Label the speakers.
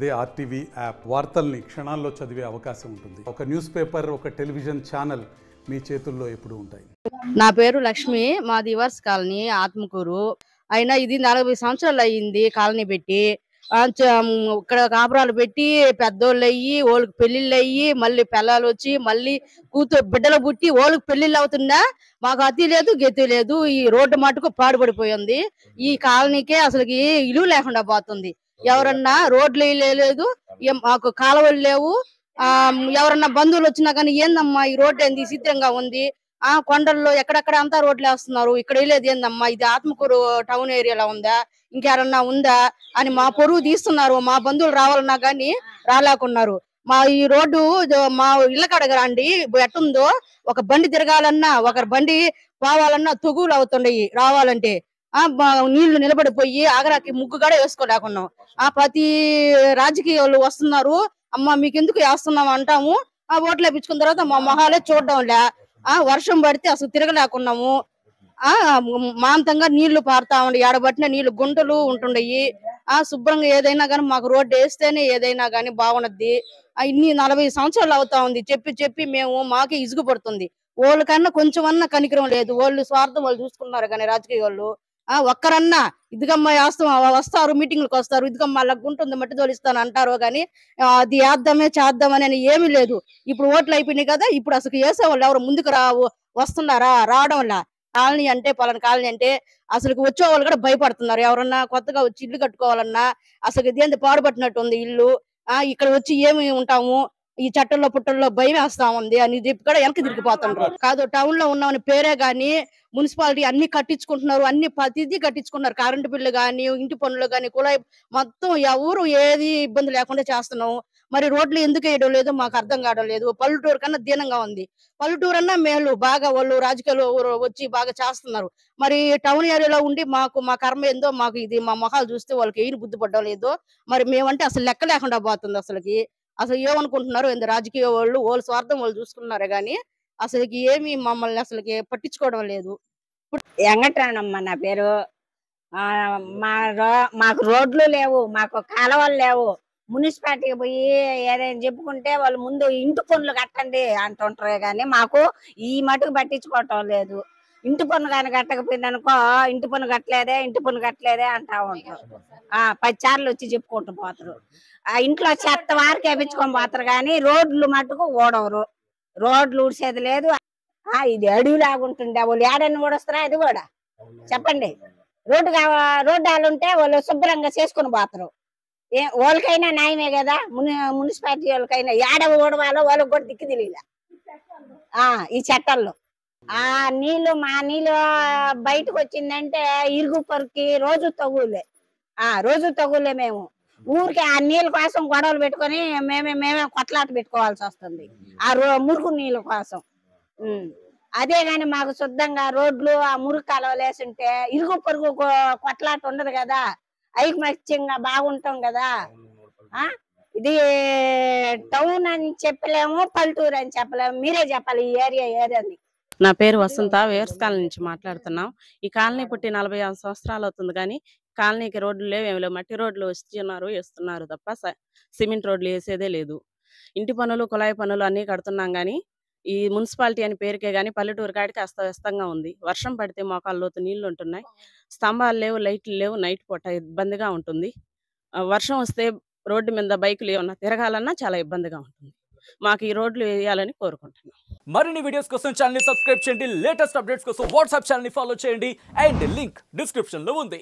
Speaker 1: అదే RTV app వార్తల్ని క్షణాల్లో చదివే అవకాశం ఉంటుంది. ఒక న్యూస్ పేపర్, ఒక టెలివిజన్ ఛానల్ మీ చేతుల్లో ఎప్పుడూ ఉంటాయి.
Speaker 2: నా పేరు లక్ష్మి, మాది వర్స్ కాలనీ ఆత్మకూరు. అయినా ఇది 40 సంవత్సరాలు అయ్యింది కాలనీ పెట్టి. ఇక్కడ కాపురాలు పెట్టి పెద్దోళ్ళు అయ్యి వాళ్ళకి పెళ్లిళ్ళు అయ్యి మళ్ళీ పిల్లలు వచ్చి మళ్ళీ బిడ్డలు పుట్టి వాళ్ళకి పెళ్లిళ్ళు అవుతుందా మాకు అతి లేదు గతి లేదు. ఈ రోడ్డు మటుకు పాడుపడిపోయింది. ఈ కాలనీకే అసలుకి ఇల్లు లేకుండా పోతుంది. ఎవరన్నా రోడ్లు లేదు, మాకు కాలువలు లేవు. ఎవరన్నా బంధువులు వచ్చినా కానీ ఏందమ్మా ఈ రోడ్డు ఏంది సిద్ధంగా ఉంది, కొండల్లో ఎక్కడెక్కడ అంతా రోడ్లు వేస్తున్నారు, ఇక్కడ లేదు ఏందమ్మా, ఇది ఆత్మకూరు టౌన్ ఏరియాలో ఉందా, ఇంకెవరన్నా ఉందా అని మా పొరుగు తీస్తున్నారు. మా బంధువులు రావాలన్నా గానీ రాలేకున్నారు. మా ఈ రోడ్డు మా ఇళ్ళ కడగ రండి ఎట్టుందో, ఒక బండి తిరగాలన్నా ఒక బండి పోవాలన్నా తొగులు అవుతుండయి రావాలంటే. నీళ్లు నిలబడిపోయి ఆగరాకి ముగ్గు కూడా వేసుకోలేకున్నాం. ప్రతి రాజకీయ వాళ్ళు వస్తున్నారు, అమ్మ మీకెందుకు వేస్తున్నాం అంటాము. ఓట్లు వేపించుకున్న తర్వాత మా మొహాలే చూడడంలే. వర్షం పడితే అసలు తిరగలేకున్నాము. మాంతంగా నీళ్లు పారుతా ఉండే, ఏడబట్టిన నీళ్లు గుంటలు ఉంటుండయి. శుభ్రంగా ఏదైనా కానీ మాకు రోడ్డు వేస్తేనే ఏదైనా కానీ బాగున్నది. ఇన్ని 40 సంవత్సరాలు అవుతా ఉంది చెప్పి చెప్పి మాకే ఇసుగు పడుతుంది. వాళ్ళకన్నా కొంచెం అన్నా కనికరం లేదు. వాళ్ళు స్వార్థం వాళ్ళు చూసుకున్నారు కానీ రాజకీయ వాళ్ళు ఒక్కరన్నా ఇదిగమ్మా వస్తారు, మీటింగ్లకు వస్తారు, ఇదిగమ్మా అలా గుంటుంది మట్టి తోలిస్తాను అంటారు కానీ అది వేద్దామే చేద్దామని అని ఏమీ లేదు. ఇప్పుడు ఓట్లు అయిపోయినాయి కదా, ఇప్పుడు అసలు వేసేవాళ్ళు ఎవరు ముందుకు వస్తున్నారా? రావడంలా కాలనీ అంటే పలానా కాలనీ అంటే అసలు వచ్చే వాళ్ళు కూడా భయపడుతున్నారు. ఎవరన్నా కొత్తగా వచ్చి ఇల్లు కట్టుకోవాలన్నా అసలు ఇదేంటి పాడుపట్టినట్టు ఉంది ఇల్లు. ఇక్కడ వచ్చి ఏమి ఉంటాము, ఈ చట్టంలో పుట్టల్లో భయం వేస్తా ఉంది అని చెప్పి కూడా వెనక్కి తిరిగిపోతుండ్రు. కాదు టౌన్ లో ఉన్నామని పేరే గాని మున్సిపాలిటీ అన్ని కట్టించుకుంటున్నారు, అన్ని ప్రతిదీ కట్టించుకున్నారు. కరెంటు బిల్లు గాని, ఇంటి పనులు గాని, కుళాయి మొత్తం ఎవరు ఏది ఇబ్బంది లేకుండా చేస్తున్నాము. మరి రోడ్లు ఎందుకు వేయడం లేదు మాకు అర్థం కావడం లేదు. పల్లెటూరు కన్నా దీనంగా ఉంది. పల్లెటూరు అన్నా మేలు, బాగా వాళ్ళు రాజకీయాలు వచ్చి బాగా చేస్తున్నారు. మరి టౌన్ ఏరియాలో ఉండి మా కర్మ ఏందో మాకు ఇది మా మొహాలు చూస్తే వాళ్ళకి ఏం బుద్ధి పడ్డం లేదు. మరి మేమంటే అసలు లెక్క లేకుండా పోతుంది. అసలు ఏమనుకుంటున్నారు రాజకీయ వాళ్ళు స్వార్థం వాళ్ళు చూసుకున్నారే గాని అసలుకి ఏమి మమ్మల్ని అసలుకి పట్టించుకోవడం లేదు.
Speaker 3: వెంకటరామమ్మ నా పేరు. మాకు రోడ్లు లేవు, మాకు కాలువలు లేవు. మున్సిపాలిటీకి పోయి ఏదైనా చెప్పుకుంటే వాళ్ళు ముందు ఇంటి పనులు కట్టండి అంటుంటారు కానీ మాకు ఈ మటుకు పట్టించుకోవటం లేదు. ఇంటి పన్ను కానీ కట్టకపోయింది అనుకో, ఇంటి పన్ను కట్టలేదే అంటా ఉంటారు. 10 సార్లు వచ్చి చెప్పుకుంటూ పోతారు. ఇంట్లో చెత్త వారికి వేపించుకొని పోతారు కానీ రోడ్లు మటుకు ఓడవరు. రోడ్లు ఊడ్చేది లేదు. ఇది అడవిలాగుంటుండే వాళ్ళు ఏడని ఊడొస్తారా? అది కూడా చెప్పండి. రోడ్డు ఉంటే వాళ్ళు శుభ్రంగా చేసుకుని పోతారు. వాళ్ళకైనా న్యాయమే కదా, మున్సిపాలిటీ వాళ్ళకైనా ఏడ ఓడవాలో వాళ్ళకి కూడా దిక్కు తెలియలే ఈ చట్టాల్లో. మా నీళ్ళు బయటకు వచ్చిందంటే ఇరుగు పరుకి రోజు తగులే. మేము ఊరికి ఆ నీళ్ళ కోసం గొడవలు పెట్టుకొని మేమే కొట్లాట పెట్టుకోవాల్సి వస్తుంది మురుగు నీళ్ళ కోసం. అదే గాని మాకు శుద్ధంగా రోడ్లు మురుగు కాలువలు వేసుంటే ఇరుగు పొరుగు కొట్లాట ఉండదు కదా, ఐకమత్యంగా బాగుంటాం కదా. ఇది టౌన్ అని చెప్పలేము, పల్లెటూరు అని చెప్పలేము. మీరే చెప్పాలి ఈ ఏరియా ఏదని.
Speaker 4: నా పేరు వసంత, వేర్స్ కాలనీ నుంచి మాట్లాడుతున్నాం. ఈ కాలనీ పుట్టి 45 సంవత్సరాలు అవుతుంది కానీ కాలనీకి రోడ్లు లేవు, ఏమి లేవు. మట్టి రోడ్లు వేస్తున్నారు తప్ప సిమెంట్ రోడ్లు వేసేదే లేదు. ఇంటి పనులు, కుళాయి పనులు అన్ని కడుతున్నాం కానీ ఈ మున్సిపాలిటీ అని పేరుకే కానీ పల్లెటూరు కాడికి అస్తవ్యస్తంగా ఉంది. వర్షం పడితే మోకాళ్ళ లోతు నీళ్లు ఉంటున్నాయి. స్తంభాలు లేవు, లైట్లు లేవు. నైట్ పూట ఇబ్బందిగా ఉంటుంది. వర్షం వస్తే రోడ్డు మీద బైకులు ఏమన్నా తిరగాలన్నా చాలా ఇబ్బందిగా ఉంటుంది. మాకు ఈ రోడ్లు వేయాలని కోరుకుంటున్నాం.
Speaker 5: మరిన్ని వీడియోస్ కోసం ఛానల్ ని సబ్స్క్రైబ్ చేయండి. లేటెస్ట్ అప్డేట్స్ కోసం వాట్సాప్ ఛానల్ ని ఫాలో చేయండి. అండ్ లింక్ డిస్క్రిప్షన్ లో ఉంది.